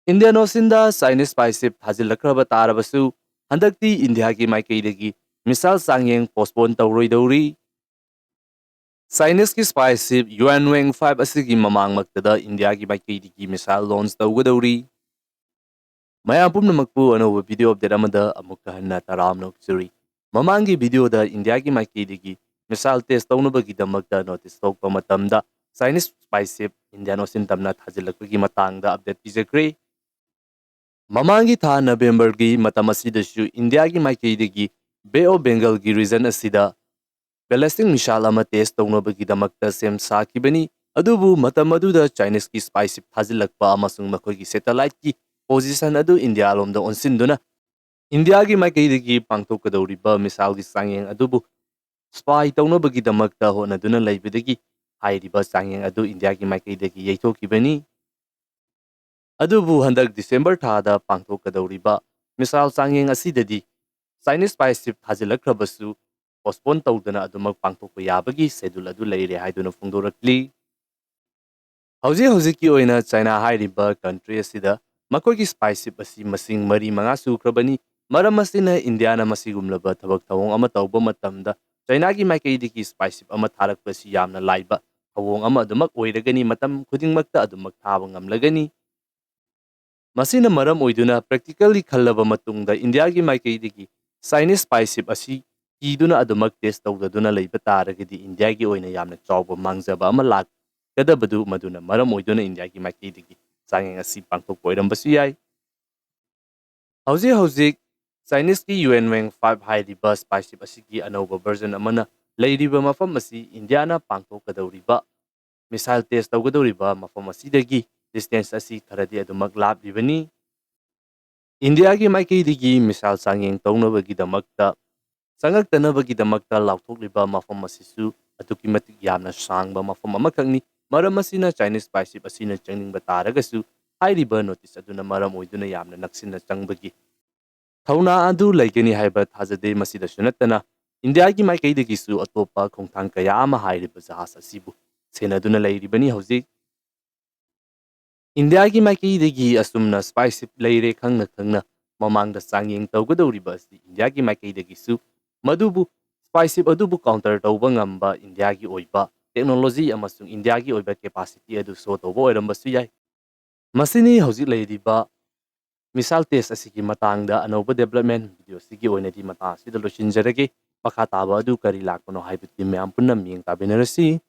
Indian Oceanda Chinese spaceship thazilakhraba tarabasu handakti India ki maikaidagi misal sangyeng postpone tawroidori. Chinese ki spaceship Yuanweng 5 asigi mamangmaktada India ki maikaidagi misal launch tawgadori. Mayam pumnamakpu anoba video update amada amukka hanna taramnok suri. Mamangi video da India ki maikaidagi misal test tawnabagidamagda notice tawpa matamda Chinese spaceship Indian Ocean tamna thazilakpagi matangda update pizakre. Mamangi tha November gi matam asidashu India gi maikaidagi Bay of Bengal gi region asida ballistic missile ama test tawnabagidamagta sem sakibani adubu matam aduda Chinese ki spaceship thazilakpa amasung makhoi satellite ki position adu India lomda onsinduna India gi maikaidagi pangthokadoriba missile gi sangyeng adubu spy tawnabagidamagta honaduna leibadagi hairiba sangyeng adu India gi maikaidagi yaithokibani adubu handak December thada pangthokadoriba misal sangyeng asidadi Chinese spaceship thazilakkhrabasu postpone tawdana adumak pangthokpa yabagi schedule adu leire haiduna phongdorakli hauji oina China hairiba country asida makoigi spaceship asi masing mari manga sukrabani maram asina India na masigumlaba thabak thawong ama tawba matamda China gi maikaidiki spaceship ama tharakpasi yamna laiba thawong ama adumak oiragani matam khudingmakta adumak thaba ngamlagani Masina maram oiduna practically khallaba matungda India gi maikaidagi Chinese spaceship asi kiduna adumak test tawdaduna leiba taragadi India gi oina yamna chawba mangjaba ama lak kadabadu maduna maram oiduna India gi maikaidagi sangyeng asi pangthokpa oirambasu yai hauji Chinese ki Yuanweng 5 hairiba spaceship asigi anauba version amana leiriba mafam asi India na pangthokadoriba missile test tawgadoriba mafam asidagi distance asi kharadi adumak labribani India gi maikaidagi misal sangyeng tawnabagidamagta sangaktanabagidamagta lauthokliba mafam asisu aduki matik yamna sangba mafam amakhakni maram asina Chinese spaceship asina changningba taragasu hairiba notice aduna maram oiduna yamna naksina changbagi thauna adu laigani haiba thajade masida sunatana India gi maikaidagi su atopa khongthang kaya ama hairiba jahas asibu senaduna lairibani hauji India gi maikaidagi asumna spaceship leire khangna mamangda sangyeng tawgadoriba asi India gi maikaidagi su madubu spaceship adubu counter tawba ngamba India gi oiba technology amasung India gi oiba capacity adu so tawba oirambasu yai masini hauji leiriba misal test asigi matangda anoba development video sigi oinadi mata asida losinjarage pakha taba adu kari lakpano haibati mayam punna miyeng tabinarasi